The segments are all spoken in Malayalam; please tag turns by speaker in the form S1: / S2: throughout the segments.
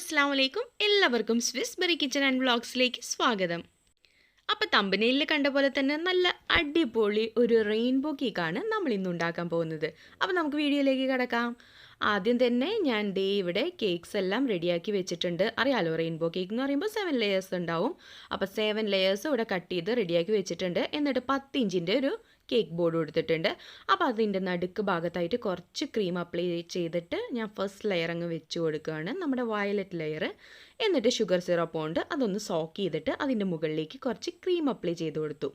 S1: അസ്സലാമു എല്ലാവർക്കും സ്വിസ്ബെറി കിച്ചൺ ആൻഡ് വ്ളോഗ്സിലേക്ക് സ്വാഗതം. അപ്പോൾ തമ്പനയിലിൽ കണ്ട പോലെ തന്നെ നല്ല അടിപൊളി ഒരു റെയിൻബോ കേക്കാണ് നമ്മൾ ഇന്ന് ഉണ്ടാക്കാൻ പോകുന്നത്. അപ്പോൾ നമുക്ക് വീഡിയോയിലേക്ക് കിടക്കാം. ആദ്യം തന്നെ ഞാൻ ഇവിടെ കേക്ക്സ് എല്ലാം റെഡിയാക്കി വെച്ചിട്ടുണ്ട്. അറിയാലോ, റെയിൻബോ കേക്ക് എന്ന് പറയുമ്പോൾ 7 ലെയേഴ്സ് ഉണ്ടാവും. അപ്പോൾ 7 ലെയേഴ്സ് ഇവിടെ കട്ട് ചെയ്ത് റെഡിയാക്കി വെച്ചിട്ടുണ്ട്. എന്നിട്ട് 10 ഇഞ്ചിൻ്റെ ഒരു കേക്ക് ബോർഡ് കൊടുത്തിട്ടുണ്ട്. അപ്പോൾ അതിൻ്റെ നടുക്ക് ഭാഗത്തായിട്ട് കുറച്ച് ക്രീം അപ്ലൈ ചെയ്തിട്ട് ഞാൻ ഫസ്റ്റ് ലെയർ അങ്ങ് വെച്ച് കൊടുക്കുകയാണ്, നമ്മുടെ വയലറ്റ് ലെയർ. എന്നിട്ട് ഷുഗർ സിറപ്പ് കൊണ്ട് അതൊന്ന് സോക്ക് ചെയ്തിട്ട് അതിൻ്റെ മുകളിലേക്ക് കുറച്ച് ക്രീം അപ്ലൈ ചെയ്ത് കൊടുത്തു.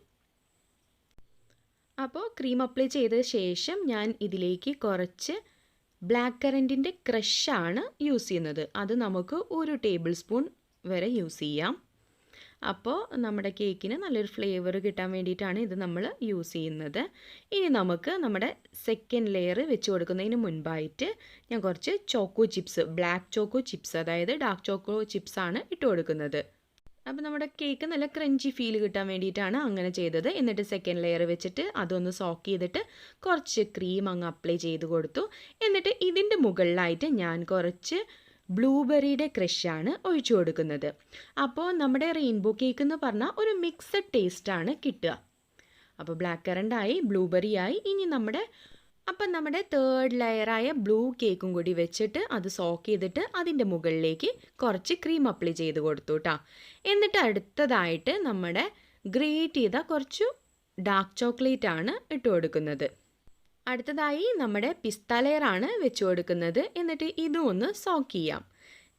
S1: അപ്പോൾ ക്രീം അപ്ലൈ ചെയ്ത ശേഷം ഞാൻ ഇതിലേക്ക് കുറച്ച് ബ്ലാക്ക് കറൻറ്റിൻ്റെ ക്രഷാണ് യൂസ് ചെയ്യുന്നത്. അത് നമുക്ക് 1 ടേബിൾ സ്പൂൺ വരെ യൂസ് ചെയ്യാം. അപ്പോൾ നമ്മുടെ കേക്കിന് നല്ലൊരു ഫ്ലേവർ കിട്ടാൻ വേണ്ടിയിട്ടാണ് ഇത് നമ്മൾ യൂസ് ചെയ്യുന്നത്. ഇനി നമുക്ക് നമ്മുടെ സെക്കൻഡ് ലെയർ വെച്ച് കൊടുക്കുന്നതിന് മുൻപായിട്ട് ഞാൻ കുറച്ച് choco chips, black choco chips, അതായത് ഡാർക്ക് ചോക്കോ ചിപ്സാണ് ഇട്ട് കൊടുക്കുന്നത്. അപ്പോൾ നമ്മുടെ കേക്ക് നല്ല ക്രഞ്ചി ഫീൽ കിട്ടാൻ വേണ്ടിയിട്ടാണ് അങ്ങനെ ചെയ്തത്. എന്നിട്ട് സെക്കൻഡ് ലെയർ വെച്ചിട്ട് അതൊന്ന് സോക്ക് ചെയ്തിട്ട് കുറച്ച് ക്രീം അങ്ങ് അപ്ലൈ ചെയ്ത് കൊടുത്തു. എന്നിട്ട് ഇതിൻ്റെ മുകളിലായിട്ട് ഞാൻ കുറച്ച് ബ്ലൂബെറിയുടെ ക്രഷാണ് ഒഴിച്ചു കൊടുക്കുന്നത്. അപ്പോൾ നമ്മുടെ റെയിൻബോ കേക്ക് എന്ന് പറഞ്ഞാൽ ഒരു മിക്സഡ് ടേസ്റ്റാണ് കിട്ടുക. അപ്പോൾ ബ്ലാക്ക് കറണ്ട് ആയി, ബ്ലൂബെറി ആയി. ഇനി നമ്മുടെ തേർഡ് ലെയറായ ബ്ലൂ കേക്കും കൂടി വെച്ചിട്ട് അത് സോക്ക് ചെയ്തിട്ട് അതിൻ്റെ മുകളിലേക്ക് കുറച്ച് ക്രീം അപ്ലൈ ചെയ്ത് കൊടുത്തു കേട്ടോ. എന്നിട്ട് അടുത്തതായിട്ട് നമ്മുടെ ഗ്രേറ്റ് ചെയ്ത കുറച്ച് ഡാർക്ക് ചോക്ലേറ്റ് ആണ് ഇട്ട് കൊടുക്കുന്നത്. അടുത്തതായി നമ്മുടെ പിസ്ത ലെയറാണ് വെച്ച് കൊടുക്കുന്നത്. എന്നിട്ട് ഇതും ഒന്ന് സോക്ക് ചെയ്യാം.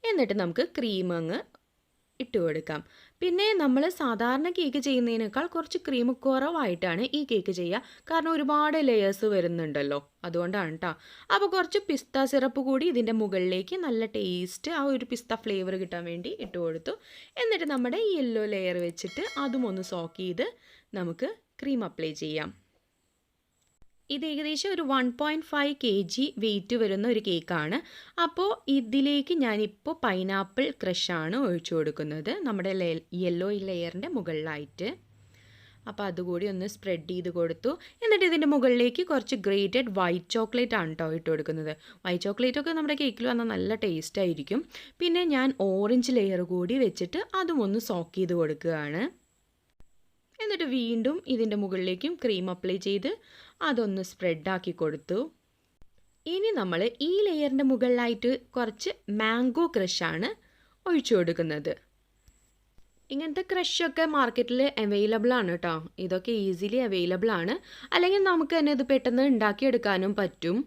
S1: എന്നിട്ട് നമുക്ക് ക്രീം അങ്ങ് ഇട്ട് കൊടുക്കാം. പിന്നെ നമ്മൾ സാധാരണ കേക്ക് ചെയ്യുന്നതിനേക്കാൾ കുറച്ച് ക്രീം കുറവായിട്ടാണ് ഈ കേക്ക് ചെയ്യുക, കാരണം ഒരുപാട് ലെയേഴ്സ് വരുന്നുണ്ടല്ലോ, അതുകൊണ്ടാണ് കേട്ടോ. അപ്പോൾ കുറച്ച് പിസ്ത സിറപ്പ് കൂടി ഇതിൻ്റെ മുകളിലേക്ക് നല്ല ടേസ്റ്റ്, ആ ഒരു പിസ്ത ഫ്ലേവർ കിട്ടാൻ വേണ്ടി ഇട്ട് കൊടുത്തു. എന്നിട്ട് നമ്മുടെ യെല്ലോ ലെയർ വെച്ചിട്ട് അതും ഒന്ന് സോക്ക് ചെയ്ത് നമുക്ക് ക്രീം അപ്ലൈ ചെയ്യാം. ഇത് ഏകദേശം ഒരു 1.5 kg വെയിറ്റ് വരുന്ന ഒരു കേക്കാണ്. അപ്പോൾ ഇതിലേക്ക് ഞാനിപ്പോൾ പൈനാപ്പിൾ ക്രഷാണ് ഒഴിച്ചു കൊടുക്കുന്നത് നമ്മുടെ യെല്ലോ ലെയറിൻ്റെ മുകളിലായിട്ട്. അപ്പോൾ അതുകൂടി ഒന്ന് സ്പ്രെഡ് ചെയ്ത് കൊടുത്തു. എന്നിട്ട് ഇതിൻ്റെ മുകളിലേക്ക് കുറച്ച് ഗ്രേറ്റഡ് വൈറ്റ് ചോക്ലേറ്റ് ആണ് കേട്ടോ ഇട്ട് കൊടുക്കുന്നത്. വൈറ്റ് ചോക്ലേറ്റൊക്കെ നമ്മുടെ കേക്കിൽ വന്നാൽ നല്ല ടേസ്റ്റ് ആയിരിക്കും. പിന്നെ ഞാൻ ഓറഞ്ച് ലെയർ കൂടി വെച്ചിട്ട് അതും ഒന്ന് സോക്ക് ചെയ്ത് കൊടുക്കുകയാണ്. എന്നിട്ട് വീണ്ടും ഇതിൻ്റെ മുകളിലേക്കും ക്രീം അപ്ലൈ ചെയ്ത് അതൊന്ന് സ്പ്രെഡാക്കി കൊടുത്തു. ഇനി നമ്മൾ ഈ ലെയറിൻ്റെ മുകളിലായിട്ട് കുറച്ച് മാംഗോ ക്രഷാണ് ഒഴിച്ചു കൊടുക്കുന്നത്. ഇങ്ങനത്തെ ക്രഷൊക്കെ മാർക്കറ്റിൽ അവൈലബിൾ ആണ് കേട്ടോ. ഇതൊക്കെ ഈസിലി അവൈലബിൾ ആണ്. അല്ലെങ്കിൽ നമുക്ക് തന്നെ ഇത് പെട്ടെന്ന് ഉണ്ടാക്കിയെടുക്കാനും പറ്റും.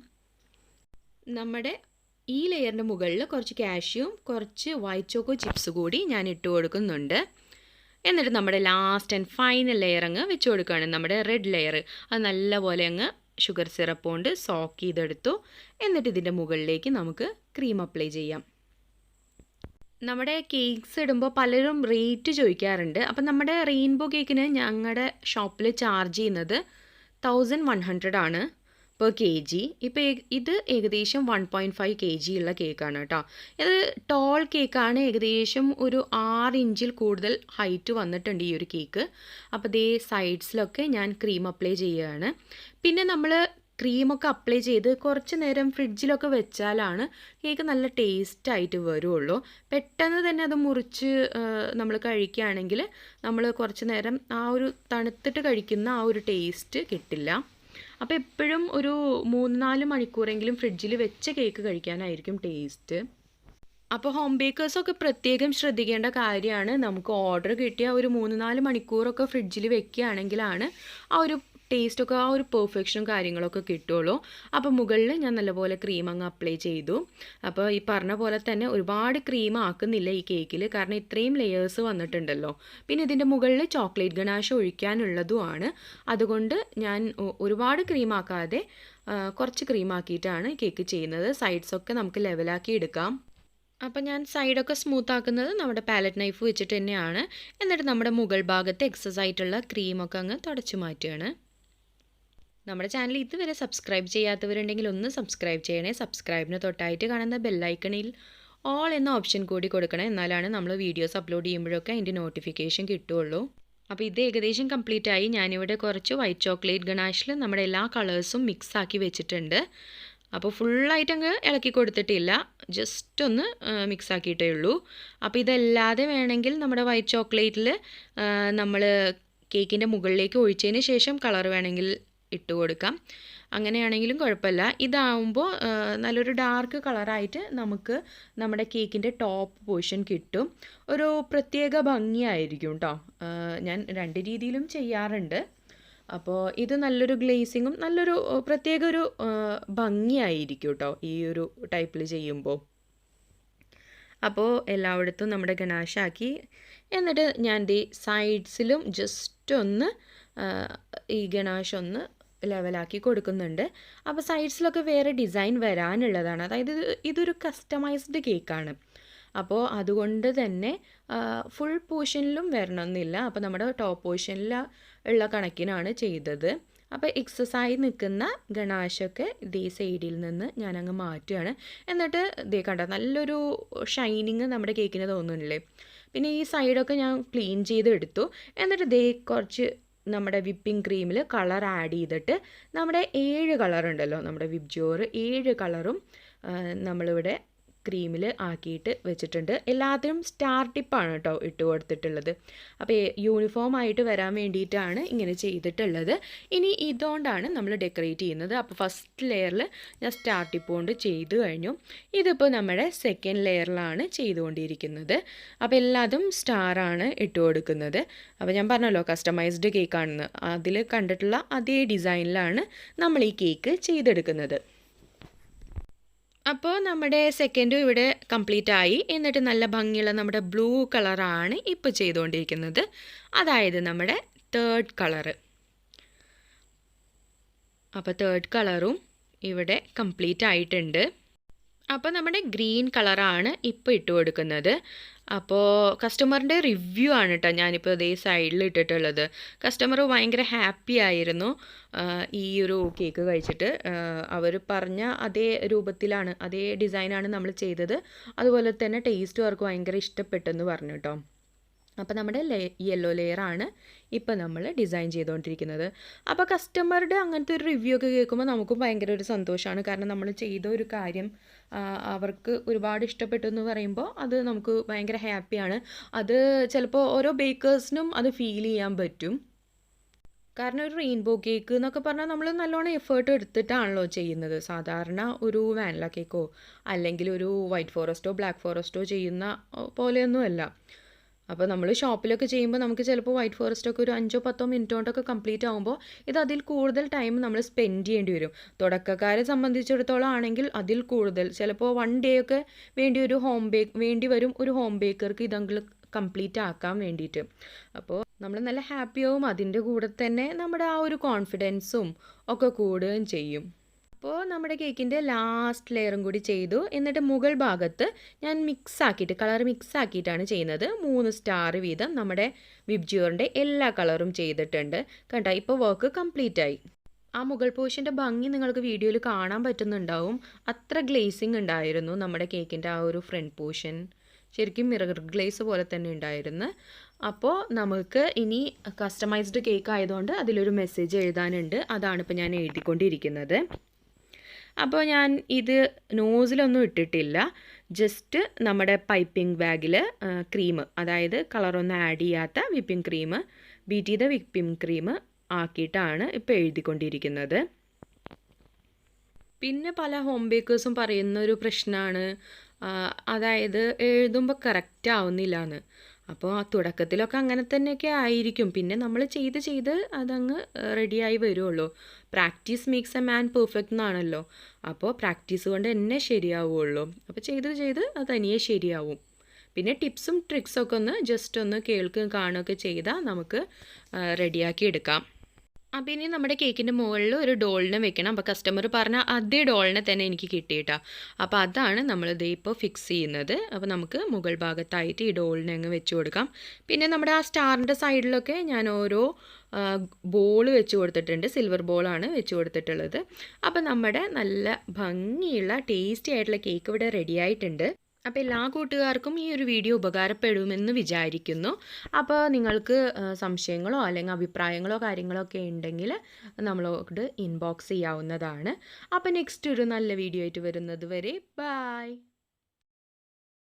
S1: നമ്മുടെ ഈ ലെയറിൻ്റെ മുകളിൽ കുറച്ച് കാഷ്യൂം കുറച്ച് വൈറ്റ് ചോക്കോ ചിപ്സ് കൂടി ഞാൻ ഇട്ട് കൊടുക്കുന്നുണ്ട്. എന്നിട്ട് നമ്മുടെ ലാസ്റ്റ് ആൻഡ് ഫൈനൽ ലെയർ അങ്ങ് വെച്ച് കൊടുക്കുകയാണ്, നമ്മുടെ റെഡ് ലെയർ. അത് നല്ലപോലെ അങ്ങ് ഷുഗർ സിറപ്പ് കൊണ്ട് സോക്ക് ചെയ്തെടുത്തു. എന്നിട്ട് ഇതിൻ്റെ മുകളിലേക്ക് നമുക്ക് ക്രീം അപ്ലൈ ചെയ്യാം. നമ്മുടെ കേക്ക്സ് ഇടുമ്പോൾ പലരും റേറ്റ് ചോദിക്കാറുണ്ട്. അപ്പം നമ്മുടെ റെയിൻബോ കേക്കിന് ഞങ്ങളുടെ ഷോപ്പിൽ ചാർജ് ചെയ്യുന്നത് 1100 ആണ് per kg. ഇപ്പോൾ ഇത് ഏകദേശം 1.5 kg ഉള്ള കേക്കാണ് കേട്ടോ. ഇത് ടോൾ കേക്കാണ്, ഏകദേശം ഒരു 6 ഇഞ്ചിൽ കൂടുതൽ ഹൈറ്റ് വന്നിട്ടുണ്ട് ഈ ഒരു കേക്ക്. അപ്പോൾ ദേ സൈഡ്സിലൊക്കെ ഞാൻ ക്രീം അപ്ലൈ ചെയ്യുകയാണ്. പിന്നെ നമ്മൾ ക്രീമൊക്കെ അപ്ലൈ ചെയ്ത് കുറച്ച് നേരം ഫ്രിഡ്ജിലൊക്കെ വെച്ചാലാണ് കേക്ക് നല്ല ടേസ്റ്റായിട്ട് വരുള്ളൂ. പെട്ടെന്ന് തന്നെ അത് മുറിച്ച് നമ്മൾ കഴിക്കുകയാണെങ്കിൽ നമ്മൾ കുറച്ച് നേരം ആ ഒരു തണുത്തിട്ട് കഴിക്കുന്ന ആ ഒരു ടേസ്റ്റ് കിട്ടില്ല. അപ്പോൾ എപ്പോഴും ഒരു 3-4 മണിക്കൂറെങ്കിലും ഫ്രിഡ്ജിൽ വെച്ച കേക്ക് കഴിക്കാനായിരിക്കും ടേസ്റ്റ്. അപ്പോൾ ഹോം ബേക്കേഴ്സൊക്കെ പ്രത്യേകം ശ്രദ്ധിക്കേണ്ട കാര്യമാണ്. നമുക്ക് ഓർഡർ കിട്ടിയ ഒരു 3-4 മണിക്കൂറൊക്കെ ഫ്രിഡ്ജിൽ വെക്കുകയാണെങ്കിലാണ് ആ ഒരു ടേസ്റ്റൊക്കെ, ആ ഒരു പെർഫെക്ഷനും കാര്യങ്ങളൊക്കെ കിട്ടുള്ളൂ. അപ്പോൾ മുകളിൽ ഞാൻ നല്ലപോലെ ക്രീം അങ്ങ് അപ്ലൈ ചെയ്തു. അപ്പോൾ ഈ പറഞ്ഞ പോലെ തന്നെ ഒരുപാട് ക്രീം ആക്കുന്നില്ല ഈ കേക്കിൽ, കാരണം ഇത്രയും ലെയേഴ്സ് വന്നിട്ടുണ്ടല്ലോ. പിന്നെ ഇതിൻ്റെ മുകളിൽ ചോക്ലേറ്റ് ഗണാഷ് ഒഴിക്കാനുള്ളതുമാണ്. അതുകൊണ്ട് ഞാൻ ഒരുപാട് ക്രീം ആക്കാതെ കുറച്ച് ക്രീം ആക്കിയിട്ടാണ് കേക്ക് ചെയ്യുന്നത്. സൈഡ്സൊക്കെ നമുക്ക് ലെവലാക്കി എടുക്കാം. അപ്പോൾ ഞാൻ സൈഡൊക്കെ സ്മൂത്ത് ആക്കുന്നത് നമ്മുടെ പാലറ്റ് നൈഫ് വെച്ചിട്ട് തന്നെയാണ്. എന്നിട്ട് നമ്മുടെ മുകൾ ഭാഗത്ത് എക്സസ് ആയിട്ടുള്ള ക്രീമൊക്കെ അങ്ങ് തുടച്ചു മാറ്റുകയാണ്. നമ്മുടെ ചാനൽ ഇതുവരെ സബ്സ്ക്രൈബ് ചെയ്യാത്തവരുണ്ടെങ്കിൽ ഒന്ന് സബ്സ്ക്രൈബ് ചെയ്യണേ. സബ്സ്ക്രൈബിന് തൊട്ടായിട്ട് കാണുന്ന ബെല്ലൈക്കണിൽ ഓൾ എന്ന ഓപ്ഷൻ കൂടി കൊടുക്കണം, എന്നാലാണ് നമ്മൾ വീഡിയോസ് അപ്ലോഡ് ചെയ്യുമ്പോഴൊക്കെ അതിൻ്റെ നോട്ടിഫിക്കേഷൻ കിട്ടുള്ളൂ. അപ്പോൾ ഇത് ഏകദേശം കംപ്ലീറ്റ് ആയി. ഞാനിവിടെ കുറച്ച് വൈറ്റ് ചോക്ലേറ്റ് ഗണാഷിൽ നമ്മുടെ എല്ലാ കളേഴ്സും മിക്സ് ആക്കി വെച്ചിട്ടുണ്ട്. അപ്പോൾ ഫുള്ളായിട്ട് അങ്ങ് ഇളക്കി കൊടുത്തിട്ടില്ല, ജസ്റ്റ് ഒന്ന് മിക്സ് ആക്കിയിട്ടേ ഉള്ളൂ. അപ്പോൾ ഇതല്ലാതെ വേണമെങ്കിൽ നമ്മുടെ വൈറ്റ് ചോക്ലേറ്റിൽ നമ്മൾ കേക്കിൻ്റെ മുകളിലേക്ക് ഒഴിച്ചതിന് ശേഷം കളർ വേണമെങ്കിൽ ഇട്ട് കൊടുക്കാം, അങ്ങനെയാണെങ്കിലും കുഴപ്പമില്ല. ഇതാവുമ്പോൾ നല്ലൊരു ഡാർക്ക് കളറായിട്ട് നമുക്ക് നമ്മുടെ കേക്കിൻ്റെ ടോപ്പ് പോർഷൻ കിട്ടും, ഒരു പ്രത്യേക ഭംഗിയായിരിക്കും കേട്ടോ. ഞാൻ 2 രീതിയിലും ചെയ്യാറുണ്ട്. അപ്പോൾ ഇത് നല്ലൊരു ഗ്ലേസിങ്ങും നല്ലൊരു പ്രത്യേക ഒരു ഭംഗിയായിരിക്കും കേട്ടോ ഈ ഒരു ടൈപ്പിൽ ചെയ്യുമ്പോൾ. അപ്പോൾ എല്ലായിടത്തും നമ്മുടെ ഗണാശാക്കി, എന്നിട്ട് ഞാൻ ദേ സൈഡ്സിലും ജസ്റ്റ് ഒന്ന് ഈ ഗണാശ് ഒന്ന് ലെവലാക്കി കൊടുക്കുന്നുണ്ട്. അപ്പോൾ സൈഡ്സിലൊക്കെ വേറെ ഡിസൈൻ വരാനുള്ളതാണ്, അതായത് ഇതൊരു കസ്റ്റമൈസ്ഡ് കേക്കാണ്. അപ്പോൾ അതുകൊണ്ട് തന്നെ ഫുൾ പോർഷനിലും വരണമെന്നില്ല. അപ്പോൾ നമ്മുടെ ടോപ്പ് പോർഷനിൽ ഉള്ള കണക്കിനാണ് ചെയ്തത്. അപ്പോൾ എക്സസൈസ് നിൽക്കുന്ന ഗണാശൊക്കെ ഇതേ സൈഡിൽ നിന്ന് ഞാനങ്ങ് മാറ്റുകയാണ്. എന്നിട്ട് ഇതേ കണ്ട നല്ലൊരു ഷൈനിങ് നമ്മുടെ കേക്കിന് തോന്നുന്നില്ലേ. പിന്നെ ഈ സൈഡൊക്കെ ഞാൻ ക്ലീൻ ചെയ്തെടുത്തു. എന്നിട്ട് ഇതേ കുറച്ച് നമ്മുടെ വിപ്പിംഗ് ക്രീമിൽ കളർ ആഡ് ചെയ്തിട്ട് നമ്മുടെ 7 കളറുണ്ടല്ലോ, നമ്മുടെ വിബ്ജിയോർ 7 കളറും നമ്മളിവിടെ ക്രീമിൽ ആക്കിയിട്ട് വെച്ചിട്ടുണ്ട്. എല്ലാത്തിനും സ്റ്റാർ ടിപ്പാണ് കേട്ടോ ഇട്ട് കൊടുത്തിട്ടുള്ളത്. അപ്പോൾ യൂണിഫോം ആയിട്ട് വരാൻ വേണ്ടിയിട്ടാണ് ഇങ്ങനെ ചെയ്തിട്ടുള്ളത്. ഇനി ഇതുകൊണ്ടാണ് നമ്മൾ ഡെക്കറേറ്റ് ചെയ്യുന്നത്. അപ്പോൾ ഫസ്റ്റ് ലെയറിൽ ഞാൻ സ്റ്റാർ ടിപ്പ് കൊണ്ട് ചെയ്തു കഴിഞ്ഞു. ഇതിപ്പോൾ നമ്മുടെ സെക്കൻഡ് ലെയറിലാണ് ചെയ്തുകൊണ്ടിരിക്കുന്നത്. അപ്പോൾ എല്ലാതും സ്റ്റാറാണ് ഇട്ട് കൊടുക്കുന്നത്. അപ്പോൾ ഞാൻ പറഞ്ഞല്ലോ കസ്റ്റമൈസ്ഡ് കേക്കാണെന്ന്, അതിൽ കണ്ടിട്ടുള്ള അതേ ഡിസൈനിലാണ് നമ്മൾ ഈ കേക്ക് ചെയ്തെടുക്കുന്നത്. അപ്പോൾ നമ്മുടെ സെക്കൻഡും ഇവിടെ കംപ്ലീറ്റ് ആയി. എന്നിട്ട് നല്ല ഭംഗിയുള്ള നമ്മുടെ ബ്ലൂ കളറാണ് ഇപ്പോൾ ചെയ്തുകൊണ്ടിരിക്കുന്നത്, അതായത് നമ്മുടെ 3rd കളറ്. അപ്പോൾ 3rd കളറും ഇവിടെ കംപ്ലീറ്റ് ആയിട്ടുണ്ട്. അപ്പോൾ നമ്മുടെ ഗ്രീൻ കളറാണ് ഇപ്പോൾ ഇട്ട് കൊടുക്കുന്നത്. അപ്പോൾ കസ്റ്റമറിൻ്റെ റിവ്യൂ ആണ് കേട്ടോ ഞാനിപ്പോൾ ഇതേ സൈഡിൽ ഇട്ടിട്ടുള്ളത്. കസ്റ്റമർ ഭയങ്കര ഹാപ്പി ആയിരുന്നു ഈ ഒരു കേക്ക് കഴിച്ചിട്ട്. അവർ പറഞ്ഞ അതേ രൂപത്തിലാണ്, അതേ ഡിസൈനാണ് നമ്മൾ ചെയ്തത്. അതുപോലെ തന്നെ ടേസ്റ്റും അവർക്ക് ഭയങ്കര ഇഷ്ടപ്പെട്ടെന്ന് പറഞ്ഞു കേട്ടോ. അപ്പോൾ നമ്മുടെ യെല്ലോ ലെയറാണ് ഇപ്പോൾ നമ്മൾ ഡിസൈൻ ചെയ്തുകൊണ്ടിരിക്കുന്നത്. അപ്പോൾ കസ്റ്റമറുടെ അങ്ങനത്തെ ഒരു റിവ്യൂ ഒക്കെ കേൾക്കുമ്പോൾ നമുക്കും ഭയങ്കര ഒരു സന്തോഷമാണ്. കാരണം നമ്മൾ ചെയ്ത ഒരു കാര്യം അവർക്ക് ഒരുപാട് ഇഷ്ടപ്പെട്ടു എന്ന് പറയുമ്പോൾ അത് നമുക്ക് ഭയങ്കര ഹാപ്പിയാണ്. അത് ചിലപ്പോൾ ഓരോ ബേക്കേഴ്സിനും അത് ഫീൽ ചെയ്യാൻ പറ്റും. കാരണം ഒരു റെയിൻബോ കേക്ക് എന്നൊക്കെ പറഞ്ഞാൽ നമ്മൾ നല്ലോണം എഫേർട്ട് എടുത്തിട്ടാണല്ലോ ചെയ്യുന്നത്. സാധാരണ ഒരു വാനില കേക്കോ അല്ലെങ്കിൽ ഒരു വൈറ്റ് ഫോറസ്റ്റോ ബ്ലാക്ക് ഫോറസ്റ്റോ ചെയ്യുന്ന പോലെയൊന്നുമല്ല. അപ്പോൾ നമ്മൾ ഷോപ്പിലൊക്കെ ചെയ്യുമ്പോൾ നമുക്ക് ചിലപ്പോൾ വൈറ്റ് ഫോറസ്റ്റൊക്കെ ഒരു 5-10 മിനിറ്റ് കൊണ്ടൊക്കെ കംപ്ലീറ്റ് ആകുമ്പോൾ ഇത് അതിൽ കൂടുതൽ ടൈം നമ്മൾ സ്പെൻഡ് ചെയ്യേണ്ടി വരും. തുടക്കക്കാരെ സംബന്ധിച്ചിടത്തോളം ആണെങ്കിൽ അതിൽ കൂടുതൽ ചിലപ്പോൾ 1 ഡേ ഒക്കെ വേണ്ടി വരും ഒരു ഹോം ബേക്കർക്ക് ഇതെങ്കിലും കംപ്ലീറ്റ് ആക്കാൻ വേണ്ടിയിട്ട്. അപ്പോൾ നമ്മൾ നല്ല ഹാപ്പിയാവും, അതിൻ്റെ കൂടെ തന്നെ നമ്മുടെ ആ ഒരു കോൺഫിഡൻസും ഒക്കെ കൂടുകയും ചെയ്യും. അപ്പോൾ നമ്മുടെ കേക്കിൻ്റെ ലാസ്റ്റ് ലെയറും കൂടി ചെയ്തു. എന്നിട്ട് മുകൾ ഭാഗത്ത് ഞാൻ കളർ മിക്സ് ആക്കിയിട്ടാണ് ചെയ്യുന്നത്. 3 സ്റ്റാർ വീതം നമ്മുടെ വിബ്ജിയോറിൻ്റെ എല്ലാ കളറും ചെയ്തിട്ടുണ്ട്. കണ്ടോ, ഇപ്പോൾ വർക്ക് കംപ്ലീറ്റ് ആയി. ആ മുകൾ പോർഷൻ്റെ ഭംഗി നിങ്ങൾക്ക് വീഡിയോയിൽ കാണാൻ പറ്റുന്നുണ്ടാവും. അത്ര ഗ്ലേസിങ് ഉണ്ടായിരുന്നു നമ്മുടെ കേക്കിൻ്റെ ആ ഒരു ഫ്രണ്ട് പോർഷൻ. ശരിക്കും മിറർ ഗ്ലേസ് പോലെ തന്നെ ഉണ്ടായിരുന്നു. അപ്പോൾ നമുക്ക് ഇനി കസ്റ്റമൈസ്ഡ് കേക്ക് ആയതുകൊണ്ട് അതിലൊരു മെസ്സേജ് എഴുതാനുണ്ട്. അതാണ് ഇപ്പോൾ ഞാൻ എഴുതിക്കൊണ്ടിരിക്കുന്നത്. അപ്പോൾ ഞാൻ ഇത് നോസിലൊന്നും ഇട്ടിട്ടില്ല, ജസ്റ്റ് നമ്മുടെ പൈപ്പിംഗ് ബാഗിൽ ക്രീം, അതായത് കളറൊന്നും ആഡ് ചെയ്യാത്ത വിപ്പിംഗ് ക്രീം, ബീറ്റ് ചെയ്ത വിപ്പിംഗ് ക്രീം ആക്കിയിട്ടാണ് ഇപ്പോൾ എഴുതിക്കൊണ്ടിരിക്കുന്നത്. പിന്നെ പല ഹോം ബേക്കേഴ്സും പറയുന്ന ഒരു പ്രശ്നമാണ്, അതായത് എഴുതുമ്പോൾ കറക്റ്റ് ആവുന്നില്ല എന്ന്. അപ്പോൾ ആ തുടക്കത്തിലൊക്കെ അങ്ങനെ തന്നെയൊക്കെ ആയിരിക്കും. പിന്നെ നമ്മൾ ചെയ്ത് അതങ്ങ് റെഡിയായി വരുള്ളൂ. Practice makes a man perfect എന്നാണല്ലോ. അപ്പോൾ പ്രാക്ടീസ് കൊണ്ട് തന്നെ ശരിയാവുള്ളൂ. അപ്പോൾ ചെയ്ത് അത് തനിയെ ശരിയാവും. പിന്നെ ടിപ്സും ട്രിക്സൊക്കെ ഒന്ന് ജസ്റ്റ് ഒന്ന് കേൾക്കുകയും കാണുകയൊക്കെ ചെയ്താൽ നമുക്ക് റെഡിയാക്കി എടുക്കാം. അപ്പോൾ ഇനി നമ്മുടെ കേക്കിൻ്റെ മുകളിൽ ഒരു ഡോളിനെ വെക്കണം. അപ്പോൾ കസ്റ്റമർ പറഞ്ഞ അതേ ഡോളിനെ തന്നെ എനിക്ക് കിട്ടിയിട്ടാ. അപ്പോൾ അതാണ് നമ്മളിത് ഇപ്പോൾ ഫിക്സ് ചെയ്യുന്നത്. അപ്പോൾ നമുക്ക് മുകൾ ഭാഗത്തായിട്ട് ഈ ഡോളിനെ അങ്ങ് വെച്ച് കൊടുക്കാം. പിന്നെ നമ്മുടെ ആ സ്റ്റാറിൻ്റെ സൈഡിലൊക്കെ ഞാൻ ഓരോ ബോൾ വെച്ച് കൊടുത്തിട്ടുണ്ട്. സിൽവർ ബോളാണ് വെച്ച് കൊടുത്തിട്ടുള്ളത്. അപ്പോൾ നമ്മുടെ നല്ല ഭംഗിയുള്ള ടേസ്റ്റി ആയിട്ടുള്ള കേക്ക് ഇവിടെ റെഡി ആയിട്ടുണ്ട്. അപ്പോൾ എല്ലാ കൂട്ടുകാർക്കും ഈ ഒരു വീഡിയോ ഉപകാരപ്പെടുമെന്ന് വിചാരിക്കുന്നു. അപ്പോൾ നിങ്ങൾക്ക് സംശയങ്ങളോ അല്ലെങ്കിൽ അഭിപ്രായങ്ങളോ കാര്യങ്ങളോ ഒക്കെ ഉണ്ടെങ്കിൽ നമ്മളോട് ഇൻബോക്സ് ചെയ്യാവുന്നതാണ്. അപ്പോൾ നെക്സ്റ്റ് ഒരു നല്ല വീഡിയോ ആയിട്ട് വരുന്നത് വരെ ബൈ.